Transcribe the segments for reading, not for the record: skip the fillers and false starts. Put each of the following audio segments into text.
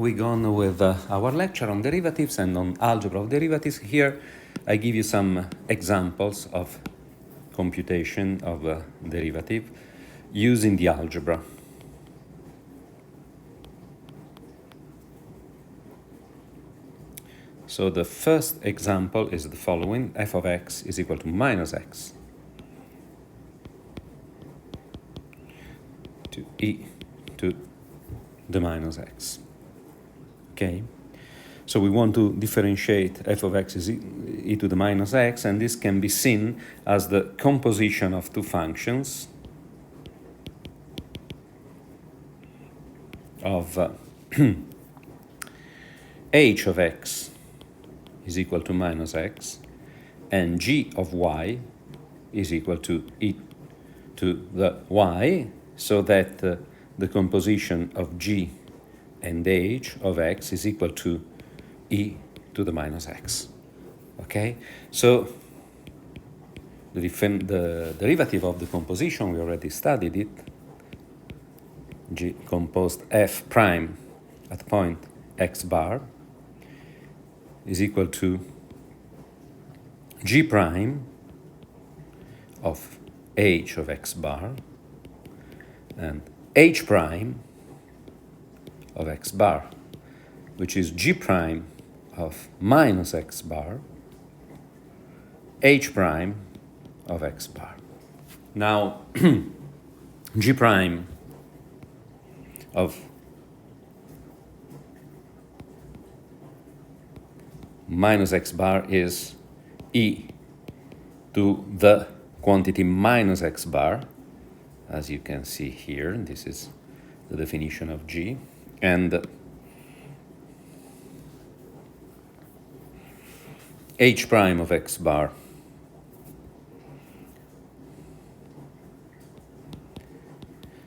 We go on with our lecture on derivatives and on algebra of derivatives. Here I give you some examples of computation of a derivative using the algebra. So the first example is the following: f of x is equal to minus x to e to the minus x. Okay, so we want to differentiate f of x is e to the minus x, and this can be seen as the composition of two functions of h of x is equal to minus x and g of y is equal to e to the y, so that the composition of g and h of x is equal to e to the minus x. Okay, so the derivative of the composition, we already studied it. G composed f prime at point x bar is equal to g prime of h of x bar and h prime of x bar, which is g prime of minus x bar, h prime of x bar. Now, g prime of minus x bar is e to the quantity minus x bar, as you can see here. This is the definition of g. And h prime of x bar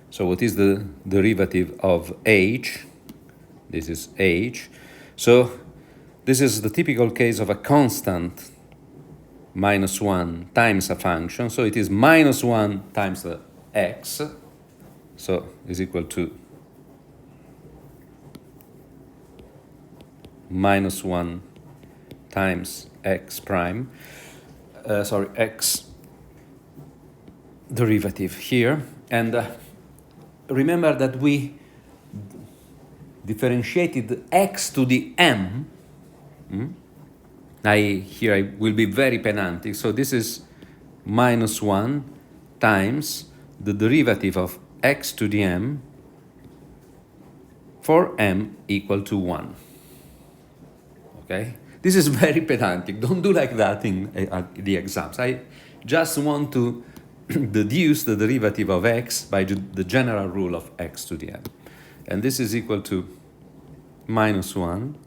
so what is the derivative of h? This is h. So this is the typical case of a constant minus 1 times a function. So it is minus 1 times the x, so is equal to minus 1 times x prime, x derivative here. And remember that we differentiated x to the m. Here I will be very pedantic. So this is minus 1 times the derivative of x to the m for m equal to 1. Okay? This is very pedantic. Don't do like that in the exams. I just want to deduce the derivative of x by the general rule of x to the m. And this is equal to minus 1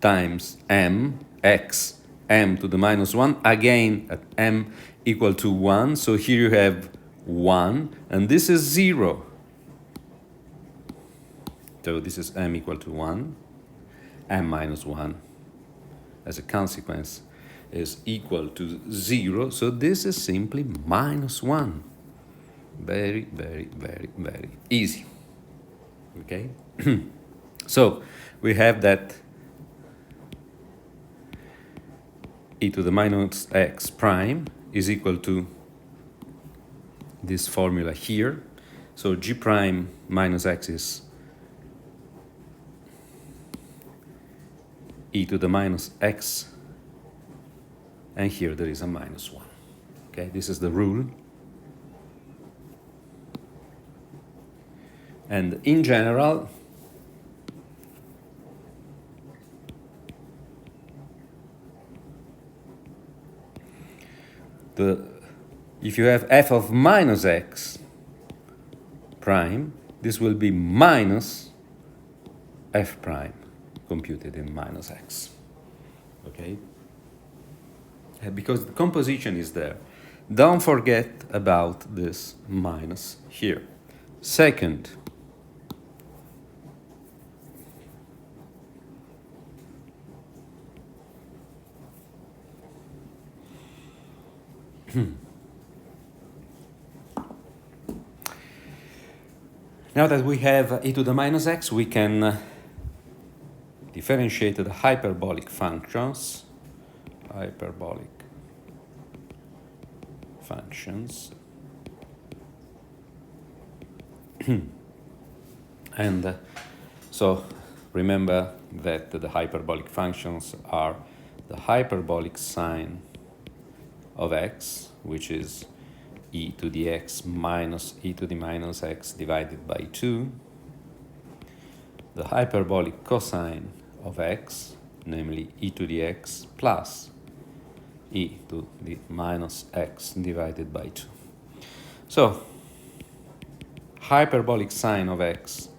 times m, x, m to the minus 1, again at m equal to 1. So here you have 1, and this is 0. So this is m equal to 1. M minus 1, as a consequence, is equal to 0. So this is simply minus 1. Very, very, very, very easy. Okay? So we have that e to the minus x prime is equal to this formula here. So g prime minus x is e to the minus x, and here there is a minus 1. Okay, this is the rule. And in general, if you have f of minus x prime, this will be minus f prime computed in minus x. Okay? Because the composition is there. Don't forget about this minus here. Second, Now that we have e to the minus x, we can differentiate the hyperbolic functions. And so remember that the hyperbolic functions are the hyperbolic sine of x, which is e to the x minus e to the minus x divided by 2, the hyperbolic cosine of x, namely e to the x plus e to the minus x divided by 2. So hyperbolic sine of x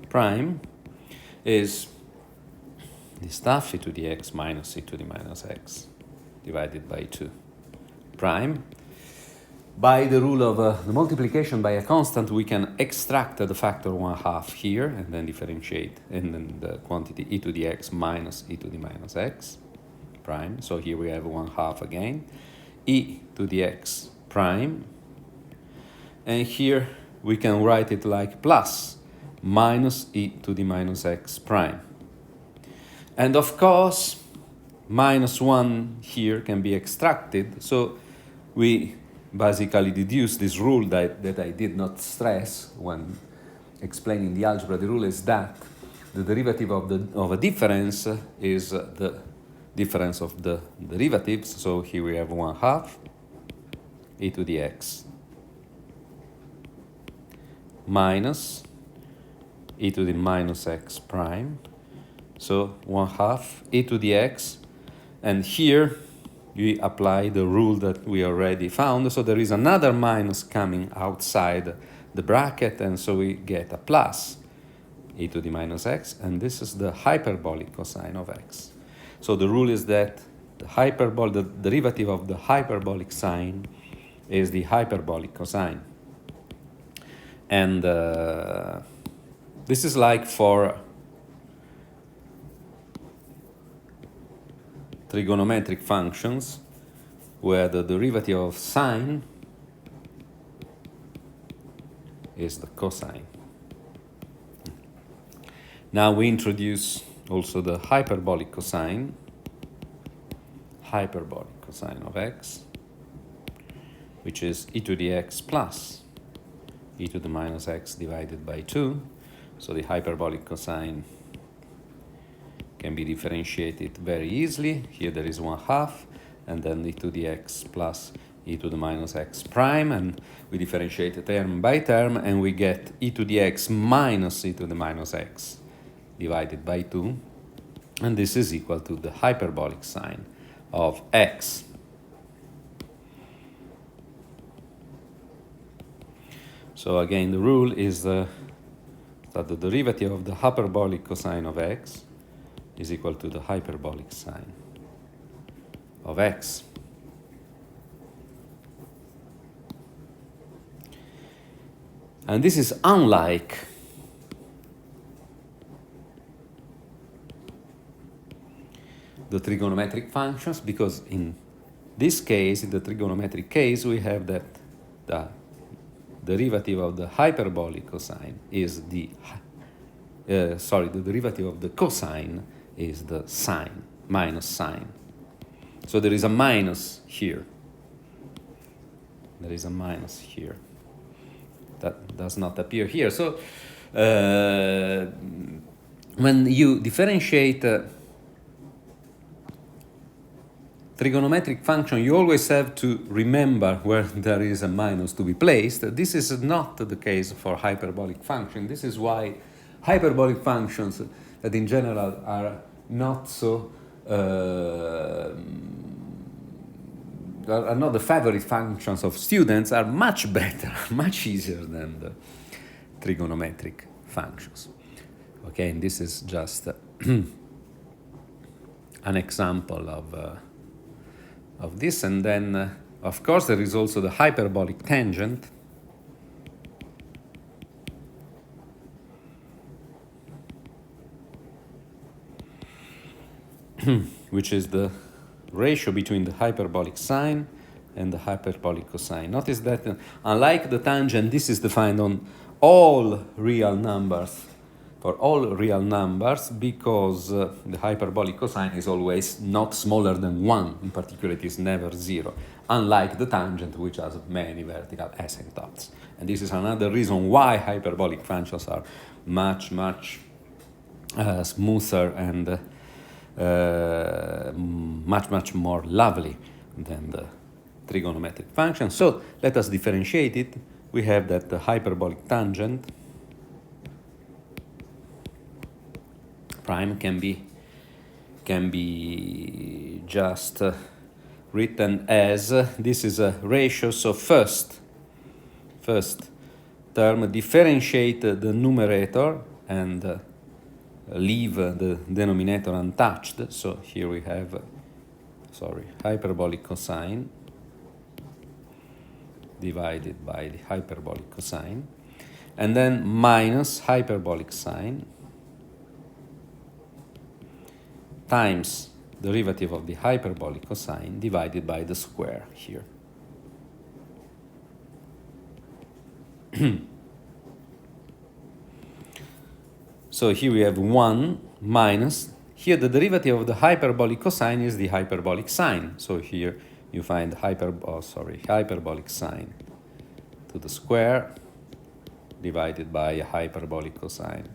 prime is the stuff e to the x minus e to the minus x divided by 2 prime. By the rule of the multiplication by a constant, we can extract the factor 1/2 here and then differentiate, and then the quantity e to the x minus e to the minus x prime. So here we have 1/2 again, e to the x prime, and here we can write it like plus minus e to the minus x prime. And of course, minus 1 here can be extracted, so we basically deduce this rule that I did not stress when explaining the algebra. The rule is that the derivative of a difference is the difference of the derivatives. So here we have 1/2 e to the x minus e to the minus x prime. So 1/2 e to the x, and here we apply the rule that we already found. So there is another minus coming outside the bracket, and so we get a plus e to the minus x, and this is the hyperbolic cosine of x. So the rule is that the derivative of the hyperbolic sine is the hyperbolic cosine. And this is like for trigonometric functions, where the derivative of sine is the cosine. Now we introduce also the hyperbolic cosine of x, which is e to the x plus e to the minus x divided by 2. So the hyperbolic cosine can be differentiated very easily. Here there is 1/2, and then e to the x plus e to the minus x prime, and we differentiate term by term, and we get e to the x minus e to the minus x divided by 2, and this is equal to the hyperbolic sine of x. So again, the rule is that the derivative of the hyperbolic cosine of x is equal to the hyperbolic sine of x. And this is unlike the trigonometric functions, because in this case, in the trigonometric case, we have that the derivative of the hyperbolic cosine is the derivative of the cosine is the sine, minus sine. So there is a minus here. There is a minus here. That does not appear here. So when you differentiate trigonometric function, you always have to remember where there is a minus to be placed. This is not the case for hyperbolic function. This is why hyperbolic functions that in general are not so are not the favorite functions of students, are much better, much easier than the trigonometric functions. Okay, and this is just an example of this. And then, of course, there is also the hyperbolic tangent, which is the ratio between the hyperbolic sine and the hyperbolic cosine. Notice that unlike the tangent, this is defined all real numbers, because the hyperbolic cosine is always not smaller than 1. In particular, it is never 0, unlike the tangent, which has many vertical asymptotes. And this is another reason why hyperbolic functions are much smoother and much more lovely than the trigonometric function. So let us differentiate it. We have that the hyperbolic tangent prime can be just written as this is a ratio. So first term, differentiate the numerator and leave the denominator untouched. So here we have hyperbolic cosine divided by the hyperbolic cosine, and then minus hyperbolic sine times derivative of the hyperbolic cosine divided by the square here. So here we have 1 minus, here the derivative of the hyperbolic cosine is the hyperbolic sine. So here you find hyperbolic sine to the square divided by a hyperbolic cosine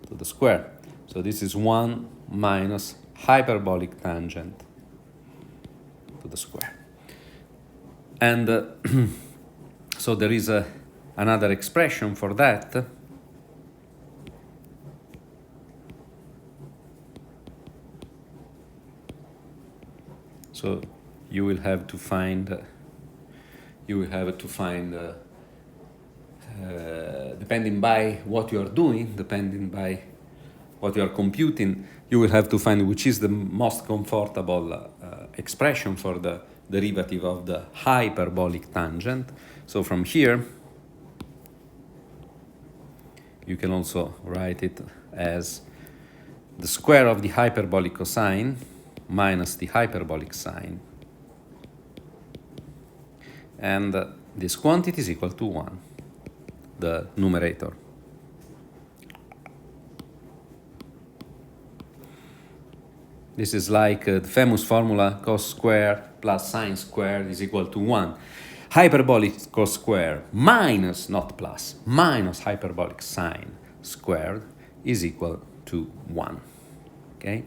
to the square. So this is 1 minus hyperbolic tangent to the square. And so there is another expression for that. So you will have to find depending by what you are doing, depending by what you are computing, you will have to find which is the most comfortable expression for the derivative of the hyperbolic tangent. So from here, you can also write it as the square of the hyperbolic cosine minus the hyperbolic sine. And this quantity is equal to 1, the numerator. This is like the famous formula cos squared plus sine squared is equal to 1. Hyperbolic cos squared minus, not plus, minus hyperbolic sine squared is equal to 1. Okay?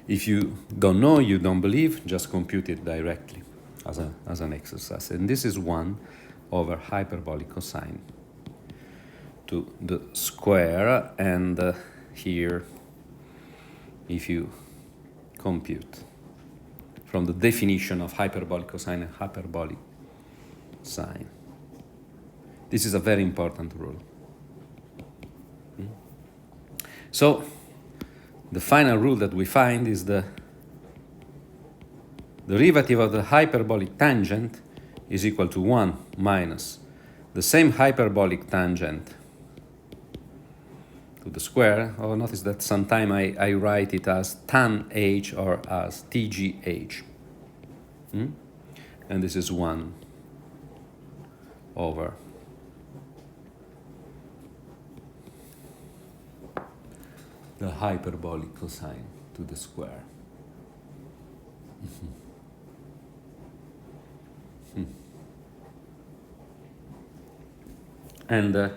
If you don't know, you don't believe, just compute it directly as an exercise. And this is 1 over hyperbolic cosine to the square, and here, if you compute from the definition of hyperbolic cosine and hyperbolic sine, this is a very important rule. So the final rule that we find is the derivative of the hyperbolic tangent is equal to 1 minus the same hyperbolic tangent to the square. Oh, notice that sometimes I write it as tan h or as tgh. And this is 1 over the hyperbolic cosine to the square. And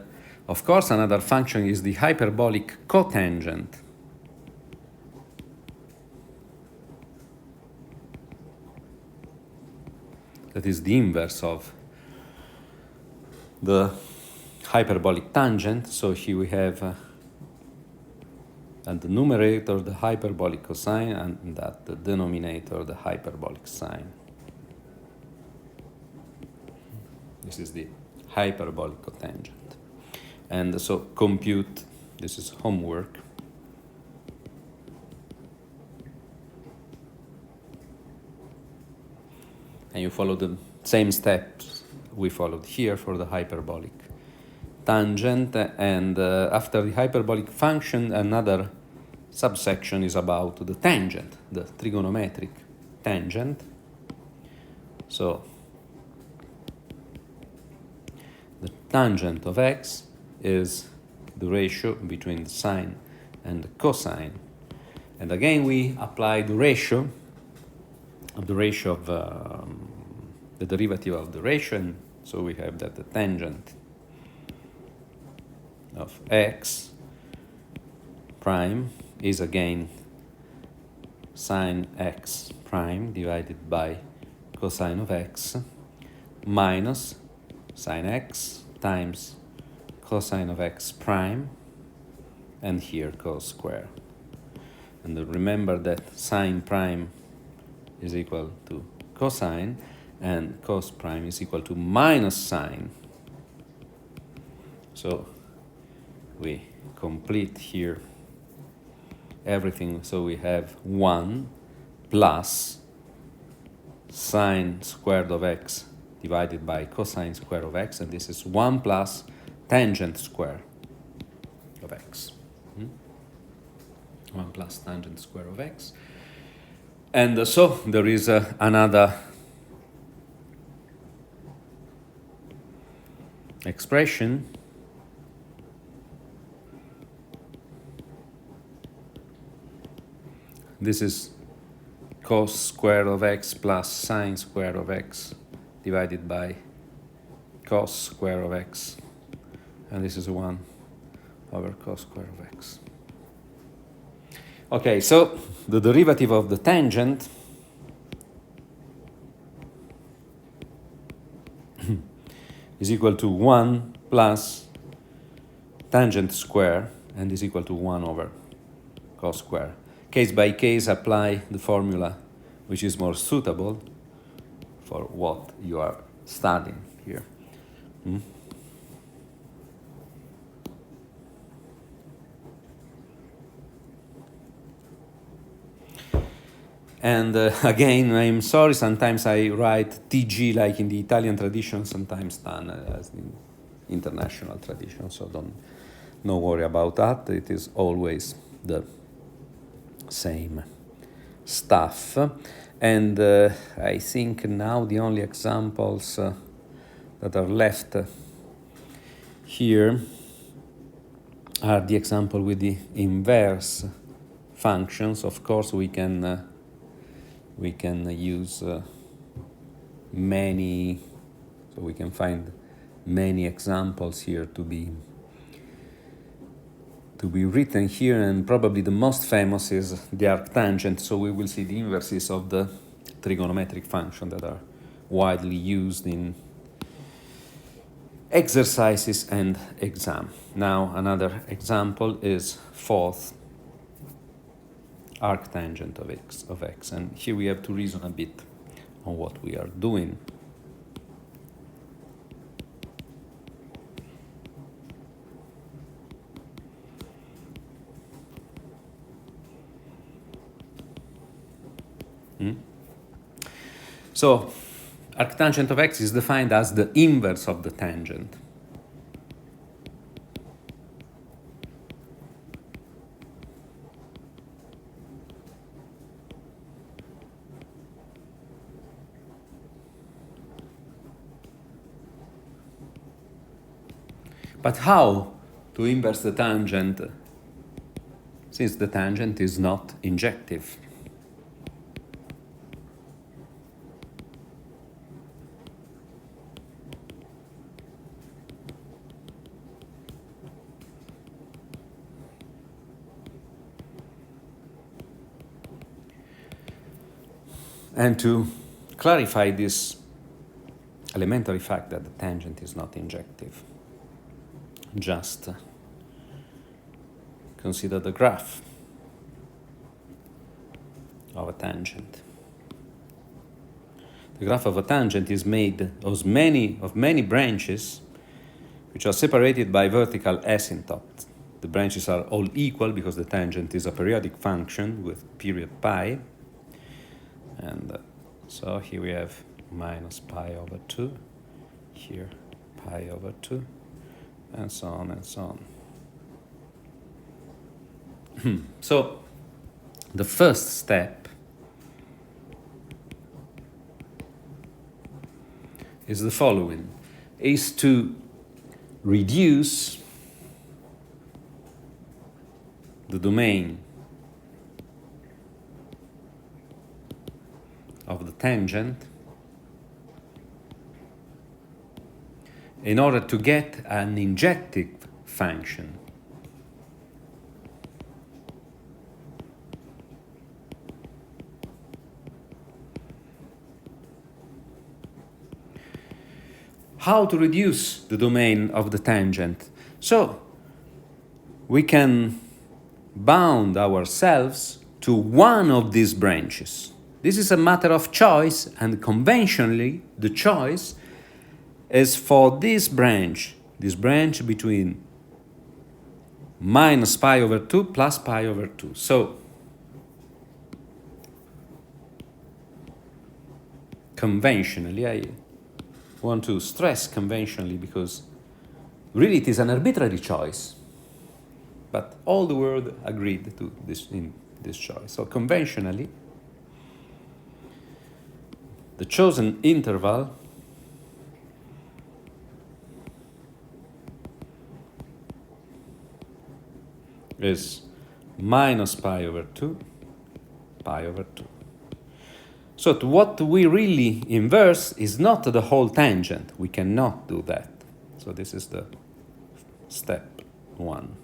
of course, another function is the hyperbolic cotangent. That is the inverse of the hyperbolic tangent. So here we have and the numerator the hyperbolic cosine, and that the denominator the hyperbolic sine. This is the hyperbolic cotangent. And so compute, this is homework. And you follow the same steps we followed here for the hyperbolic tangent, and after the hyperbolic function, another subsection is about the tangent, the trigonometric tangent. So the tangent of x is the ratio between the sine and the cosine. And again, we apply the ratio of the derivative of the ratio, and so we have that the tangent of x prime is again sine x prime divided by cosine of x minus sine x times cosine of x prime, and here cos square. And remember that sine prime is equal to cosine, and cos prime is equal to minus sine. So we complete here everything. So we have 1 plus sine squared of x divided by cosine square of x, and this is 1 plus tangent square of x. 1 plus tangent square of x. And so there is another expression this is cos square of x plus sine square of x divided by cos square of x, and this is 1 over cos square of x. Okay, so the derivative of the tangent is equal to 1 plus tangent square, and is equal to 1 over cos square. Case by case, apply the formula which is more suitable for what you are studying here. And again, I'm sorry, sometimes I write TG like in the Italian tradition, sometimes done as in international tradition, so no worry about that. It is always the same stuff. And I think now the only examples that are left here are the example with the inverse functions. Of course, we can use many, so we can find many examples here to be written here, and probably the most famous is the arctangent. So we will see the inverses of the trigonometric function that are widely used in exercises and exam. Now another example is fourth arctangent of x, and here we have to reason a bit on what we are doing. So arctangent of x is defined as the inverse of the tangent. But how to inverse the tangent, since the tangent is not injective? And to clarify this elementary fact that the tangent is not injective, just consider the graph of a tangent. The graph of a tangent is made of many branches which are separated by vertical asymptotes. The branches are all equal because the tangent is a periodic function with period pi. And so here we have minus pi over 2, here pi over 2, and so on and so on. So the first step is the following, is to reduce the domain of the tangent in order to get an injective function. How to reduce the domain of the tangent? So we can bound ourselves to one of these branches. This is a matter of choice, and conventionally the choice is for this branch between minus pi over 2 plus pi over 2. So conventionally, I want to stress conventionally because really it is an arbitrary choice, but all the world agreed to this in this choice. So conventionally, the chosen interval is minus pi over 2, pi over 2. So what we really inverse is not the whole tangent. We cannot do that. So this is the step 1.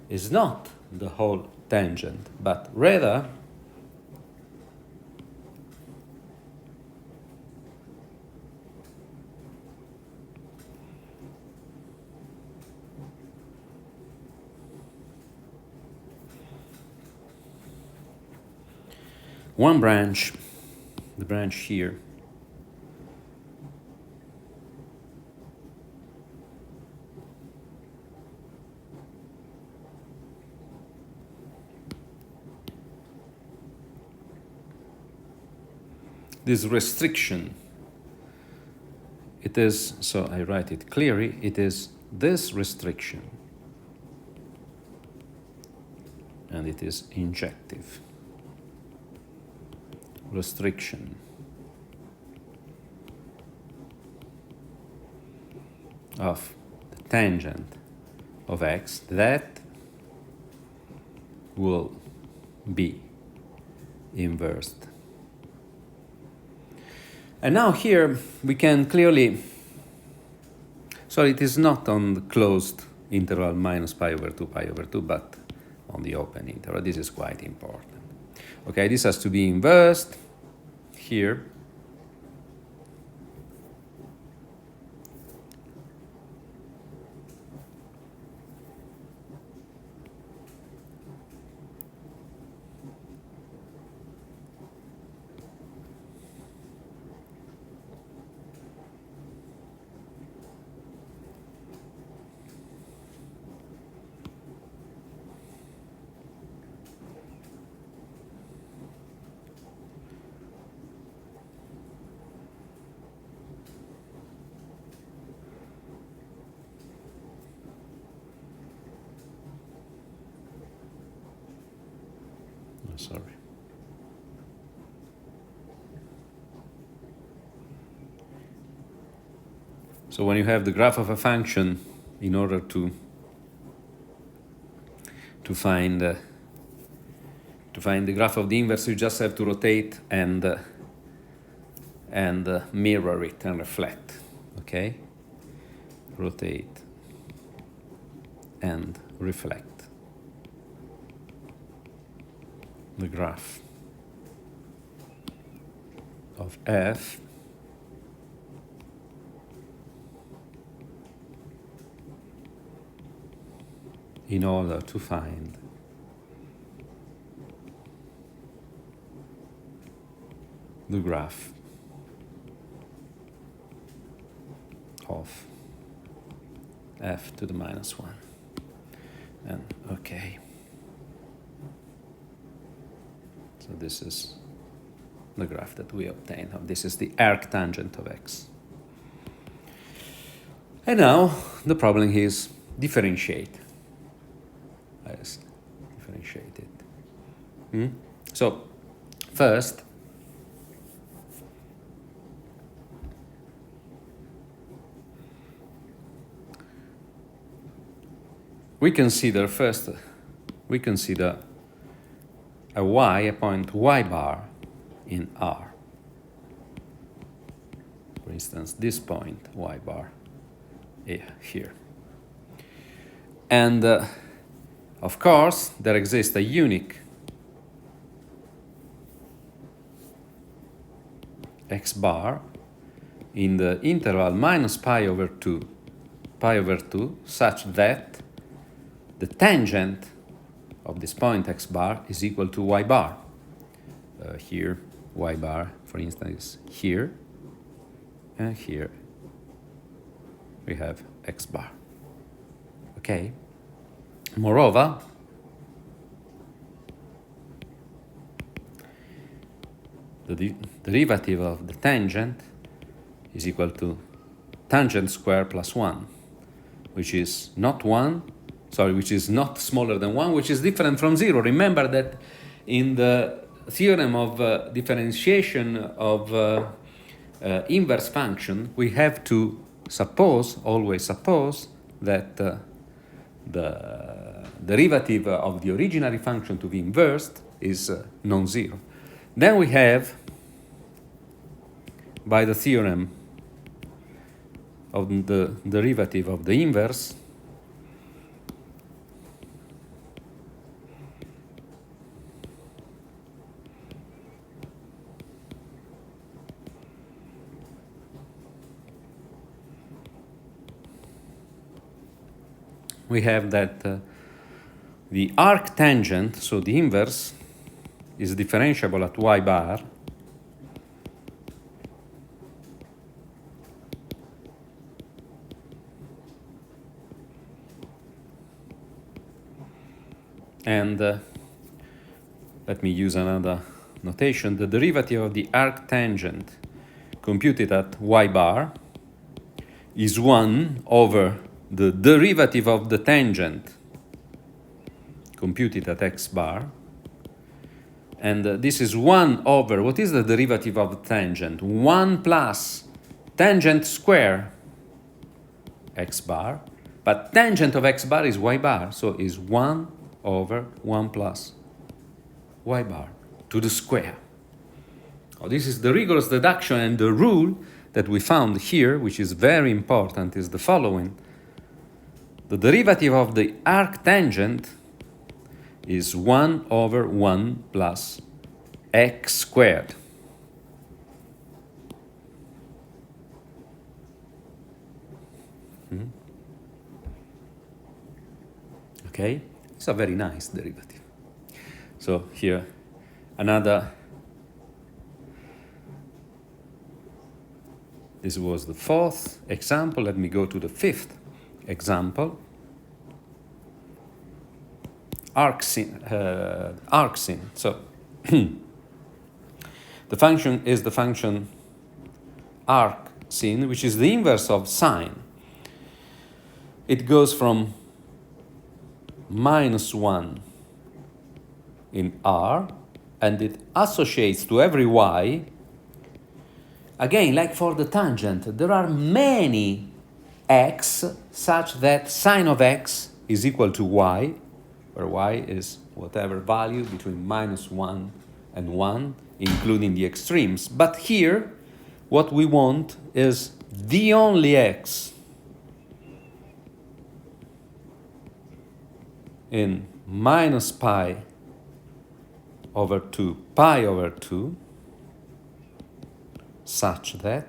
Is not the whole tangent, but rather one branch, the branch here, this restriction, it is, so I write it clearly, it is this restriction, and it is injective. Restriction of the tangent of x that will be inversed. And now here we can clearly, so it is not on the closed interval minus pi over 2, pi over 2, but on the open interval. This is quite important. Okay, this has to be inversed here. Sorry. So when you have the graph of a function, in order to find the graph of the inverse, you just have to rotate and mirror it and reflect. Okay, rotate and reflect the graph of f in order to find the graph of f to the minus 1. And okay. So this is the graph that we obtain. This is the arc tangent of x. And now the problem is differentiate. Let's differentiate it. So first, we consider first, we consider a y, a point y bar in R. For instance, this point y bar here. And of course, there exists a unique x bar in the interval minus pi over 2 such that the tangent of this point x bar is equal to y bar. Here, y bar, for instance, is here, and here we have x bar. Okay? Moreover, the derivative of the tangent is equal to tangent square plus 1, which is not smaller than 1, which is different from 0. Remember that in the theorem of differentiation of inverse function, we have to always suppose that the derivative of the originary function to be inversed is non-zero. Then we have, by the theorem of the derivative of the inverse, we have that the arc tangent, so the inverse, is differentiable at y bar and let me use another notation. The derivative of the arc tangent computed at y bar is 1 over the derivative of the tangent computed at x bar, and this is 1 over, what is the derivative of the tangent? 1 plus tangent square x bar, but tangent of x bar is y bar, so is 1 over 1 plus y bar to the square. Oh, this is the rigorous deduction, and the rule that we found here, which is very important, is the following. The derivative of the arc tangent is 1 over 1 plus x squared. Okay, it's a very nice derivative. So here, another, this was the fourth example. Let me go to the fifth example. Arcsine. So the function is the function arcsine, which is the inverse of sine. It goes from -1 in R, and it associates to every y. Again, like for the tangent, there are many x such that sine of x is equal to y, where y is whatever value between -1 and 1, including the extremes. But here, what we want is the only x in minus pi over 2 such that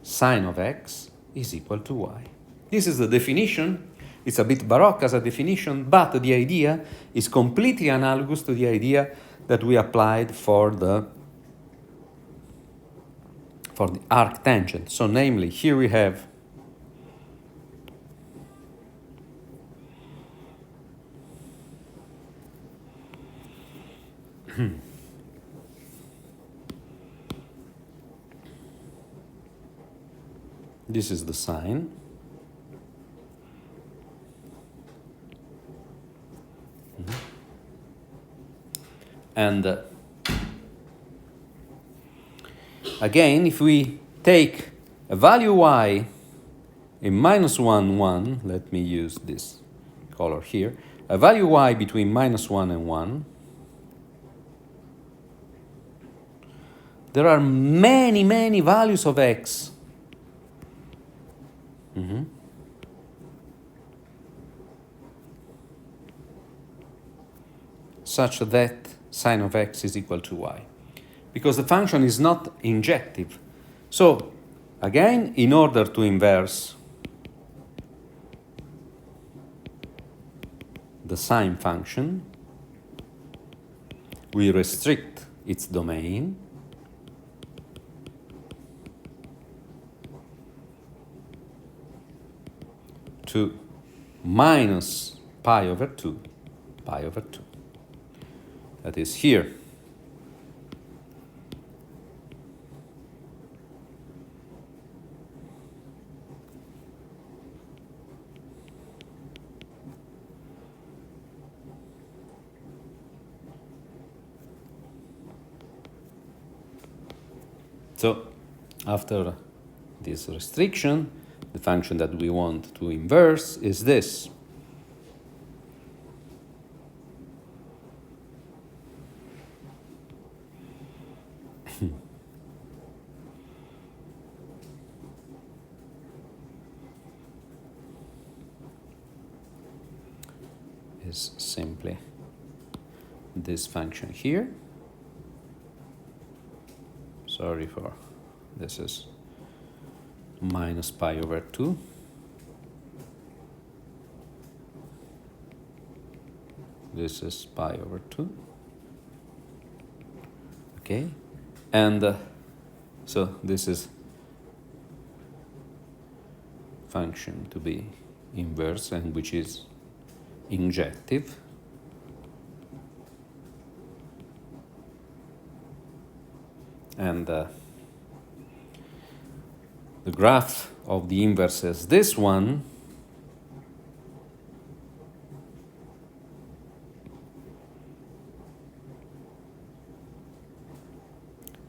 sine of x is equal to y. This is the definition. It's a bit baroque as a definition, but the idea is completely analogous to the idea that we applied for the arc tangent. So namely, here we have this is the sine. And again, if we take a value y in -1, 1, let me use this color here, a value y between -1 and 1. There are many, many values of x. Such that sine of x is equal to y. Because the function is not injective. So, again, in order to inverse the sine function, we restrict its domain to minus pi over 2, pi over 2. That is here. So, after this restriction, the function that we want to inverse is this. Is simply this function here. Sorry for this, is minus pi over 2. This is pi over 2. Okay, and so this is function to be inverse and which is injective. And the graph of the inverse is this one.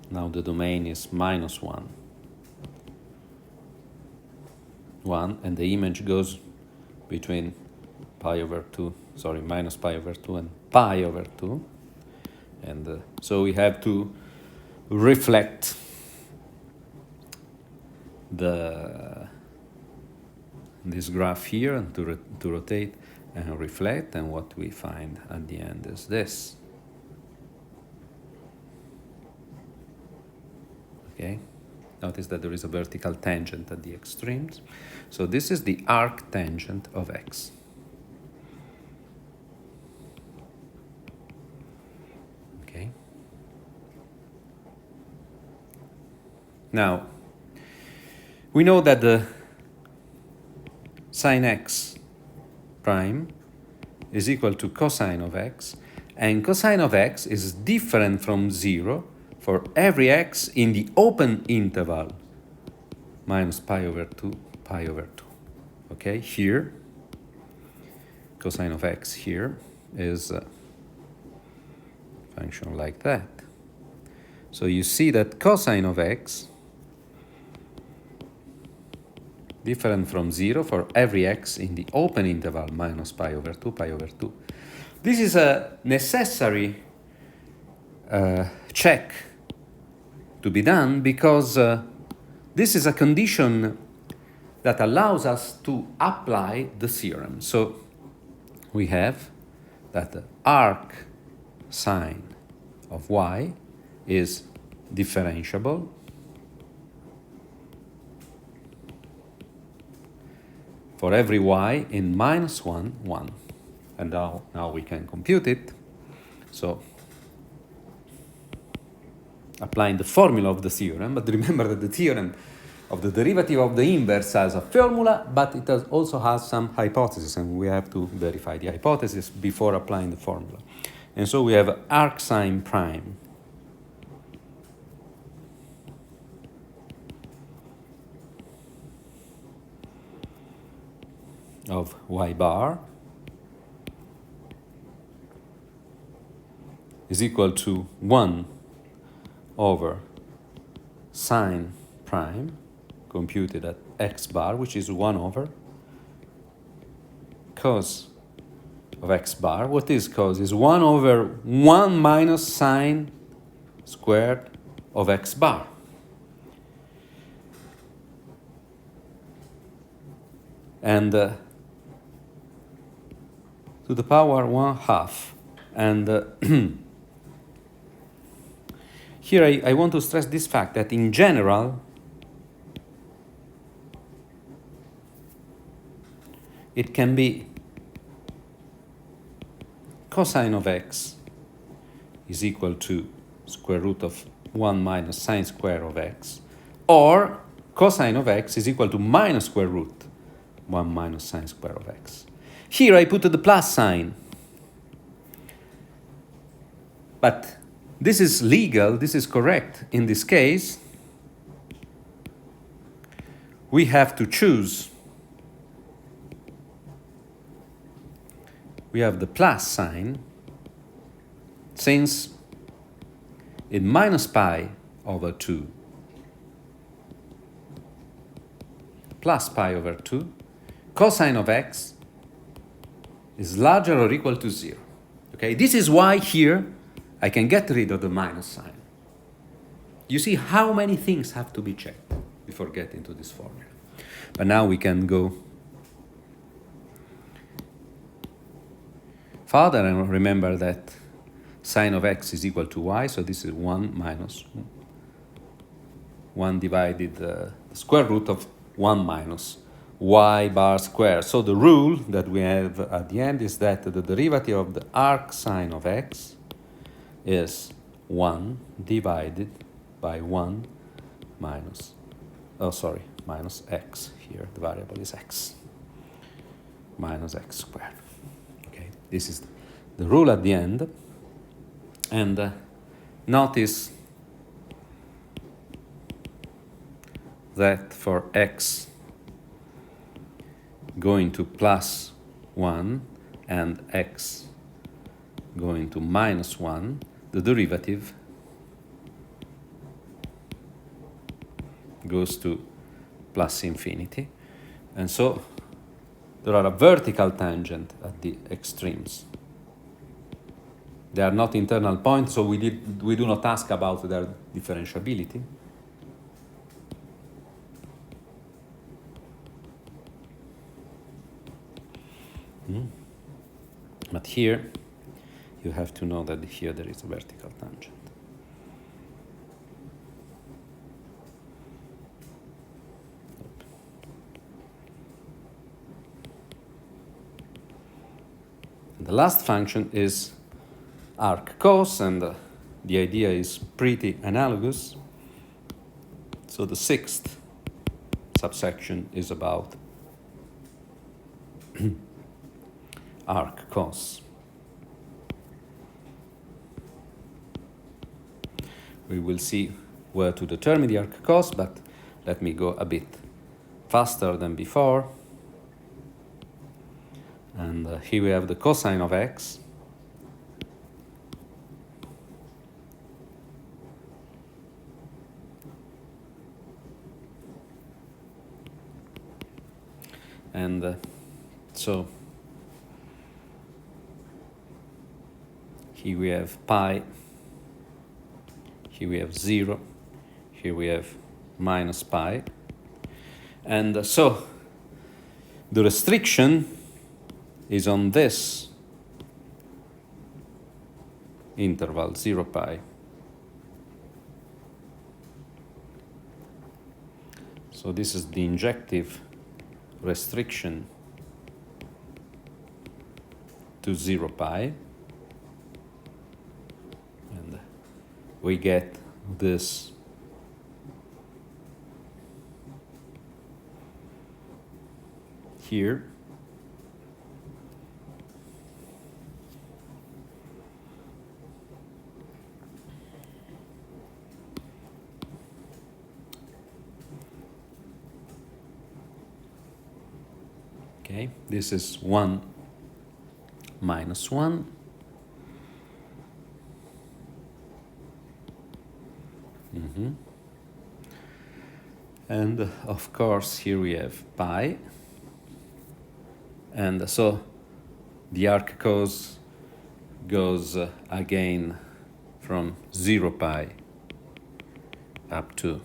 Now the domain is -1, 1, and the image goes between pi over 2, sorry, minus pi over 2 and pi over 2. And so we have to reflect this graph here and to rotate and reflect, and what we find at the end is this. Okay, notice that there is a vertical tangent at the extremes. So this is the arc tangent of x. Okay. Now, we know that the sine x prime is equal to cosine of x, and cosine of x is different from 0 for every x in the open interval minus pi over 2, pi over 2. Okay, here, cosine of x here is a function like that. So you see that cosine of x different from 0 for every x in the open interval minus pi over 2, pi over 2. This is a necessary check to be done because this is a condition that allows us to apply the theorem. So we have that the arc sine of y is differentiable for every y in -1, 1. And now we can compute it. So applying the formula of the theorem, but remember that the theorem of the derivative of the inverse has a formula, but it also has some hypothesis, and we have to verify the hypothesis before applying the formula. And so we have arc sine prime of y bar is equal to 1 over sine prime computed at x bar, which is 1 over cos of x bar. What is cos? Is 1 over 1 minus sine squared of x bar. And to the power 1/2. And here I want to stress this fact that in general, it can be cosine of x is equal to square root of 1 minus sine square of x, or cosine of x is equal to minus square root 1 minus sine square of x. Here I put the plus sign. But this is legal, this is correct. In this case, we have to choose. We have the plus sign, since in minus pi over 2 plus pi over 2, cosine of x is larger or equal to 0. Okay, this is why here I can get rid of the minus sign. You see how many things have to be checked before getting to this formula. But now we can go further and remember that sine of x is equal to y, so this is 1 minus 1 divided the square root of 1 minus y bar square. So the rule that we have at the end is that the derivative of the arc sine of x is 1 divided by 1 minus, minus x. Here the variable is x, minus x squared. Okay, this is the rule at the end. And notice that for x going to plus 1 and x going to minus 1, the derivative goes to plus infinity. And so there are a vertical tangent at the extremes. They are not internal points, so we do not ask about their differentiability. But here, you have to know that here there is a vertical tangent. And the last function is arc cos, and the idea is pretty analogous. So the sixth subsection is about arc cos. We will see where to determine the arc cos, but let me go a bit faster than before. And here we have the cosine of x. And so here we have pi, here we have 0, here we have minus pi. And so the restriction is on this interval, 0 pi. So this is the injective restriction to 0 pi. And we get this here. Okay, this is 1 minus 1. And of course here we have pi. And so the arc cos goes again from 0 pi up to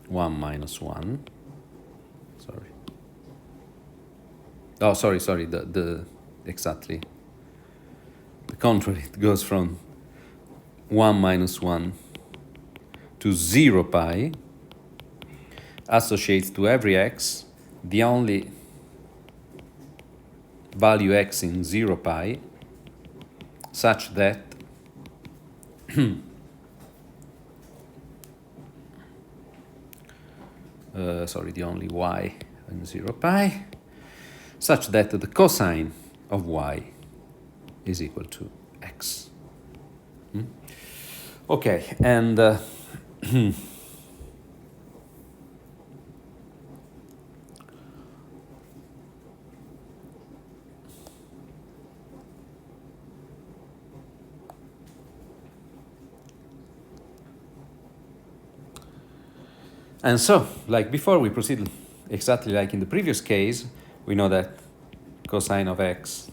1 minus 1. Sorry. Oh, sorry, the exactly the contrary. It goes from 1 minus 1 to 0 pi, associates to every x the only value x in 0 pi such that the only y in 0 pi such that the cosine of y is equal to x. Okay, and and so, like before, we proceed exactly like in the previous case. We know that cosine of x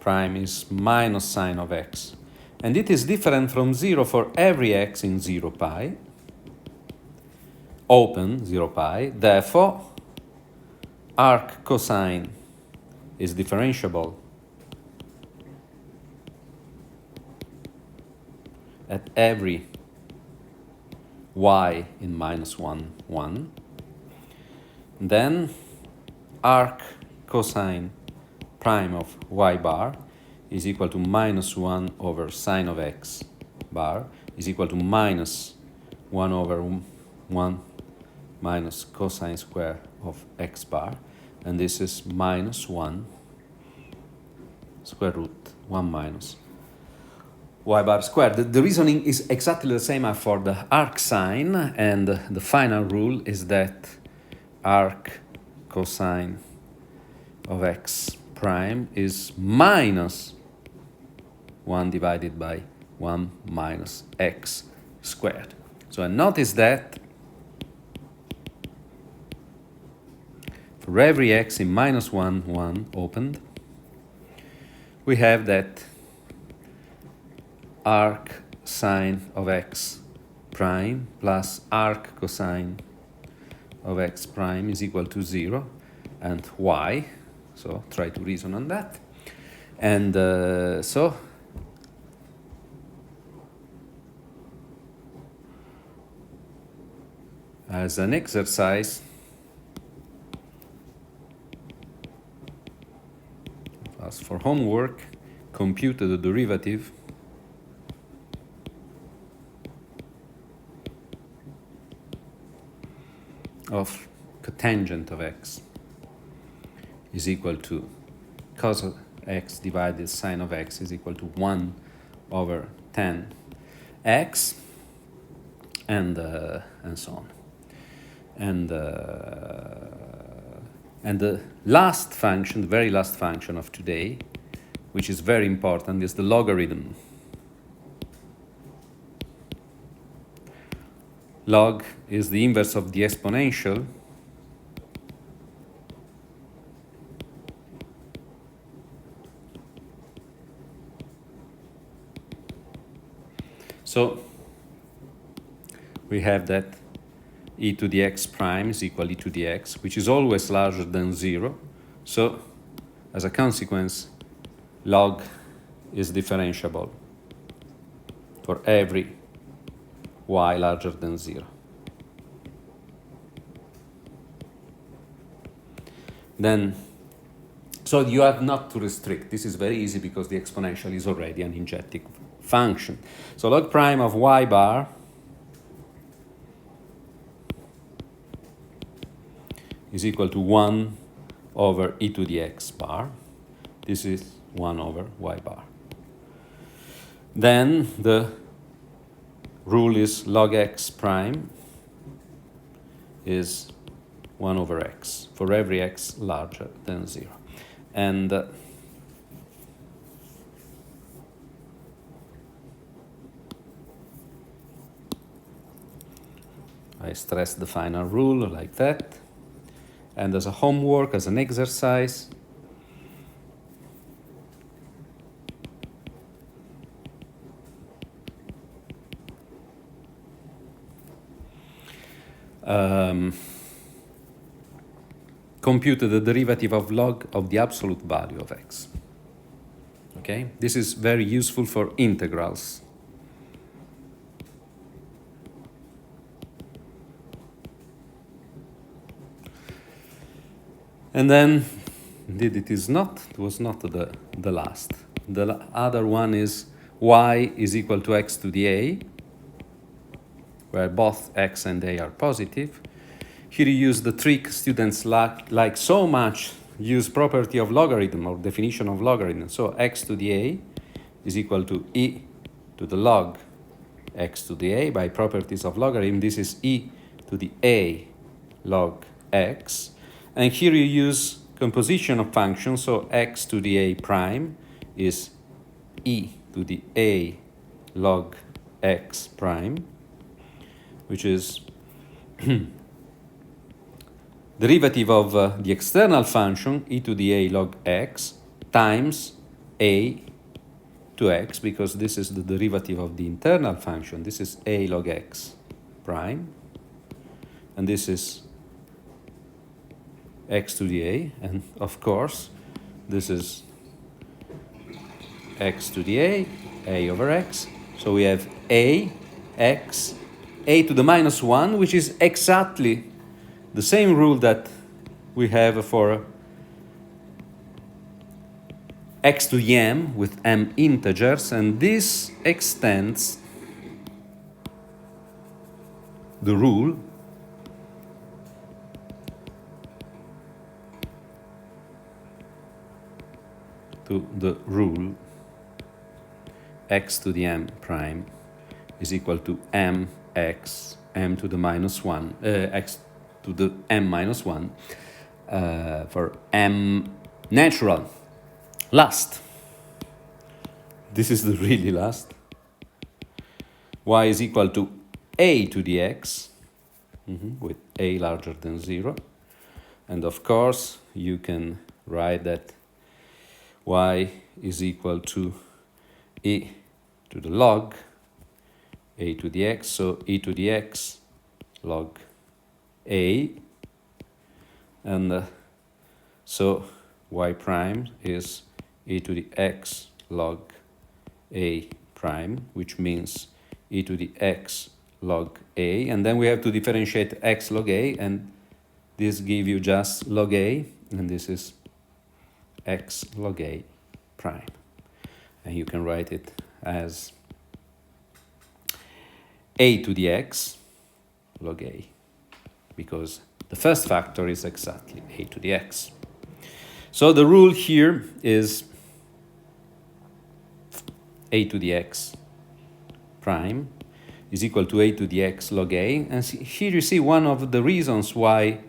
prime is minus sine of x. And it is different from 0 for every x in 0 pi, open 0 pi. Therefore, arc cosine is differentiable at every y in minus 1, 1. Then arc cosine prime of y bar is equal to minus 1 over sine of x bar is equal to minus 1 over 1 minus cosine square of x bar, and this is minus 1 square root 1 minus y bar squared. The reasoning is exactly the same as for the arc sine, and the final rule is that arc cosine of x prime is minus 1 divided by 1 minus x squared. So I notice that for every x in minus 1, 1 opened, we have that arc sine of x prime plus arc cosine of x prime is equal to 0, and y. So try to reason on that. And so as an exercise, as for homework, compute the derivative of cotangent of x is equal to cos of x divided sine of x is equal to 1 over 10 x, and so on. And the last function, the very last function of today, which is very important, is the logarithm. Log is the inverse of the exponential. So we have that e to the x prime is equal to e to the x, which is always larger than 0. So as a consequence, log is differentiable for every y larger than 0. Then, so you have not to restrict. This is very easy because the exponential is already an injective function. So log prime of y bar is equal to 1 over e to the x bar. This is 1 over y bar. Then the rule is log x prime is 1 over x for every x larger than 0. And I stress the final rule like that. And as a homework, as an exercise, compute the derivative of log of the absolute value of x. Okay, this is very useful for integrals. And then, indeed, it was not the last. The other one is y is equal to x to the a, where both x and a are positive. Here you use the trick students like so much, use property of logarithm or definition of logarithm. So x to the a is equal to e to the log x to the a by properties of logarithm. This is e to the a log x. And here you use composition of functions, so x to the a prime is e to the a log x prime, which is derivative of the external function e to the a log x times a to x, because this is the derivative of the internal function. This is a log x prime, and this is x to the a, and of course this is x to the a over x. So we have a x, a to the minus 1, which is exactly the same rule that we have for x to the m with m integers, and this extends the rule to the rule x to the m prime is equal to mx, m to the minus 1, x to the m minus 1 for m natural. Last, this is the really last. Y is equal to a to the x, with a larger than 0. And of course, you can write that y is equal to e to the log a to the x, so e to the x log a, and so y prime is e to the x log a prime, which means e to the x log a, and then we have to differentiate x log a, and this gives you just log a, and this is x log a prime. And you can write it as a to the x log a, because the first factor is exactly a to the x. So the rule here is a to the x prime is equal to a to the x log a. And here you see one of the reasons why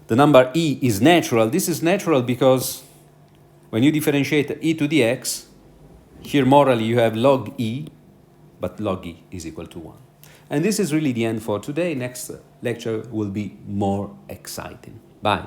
the number e is natural. This is natural because when you differentiate e to the x, here morally you have log e, but log e is equal to 1. And this is really the end for today. Next lecture will be more exciting. Bye.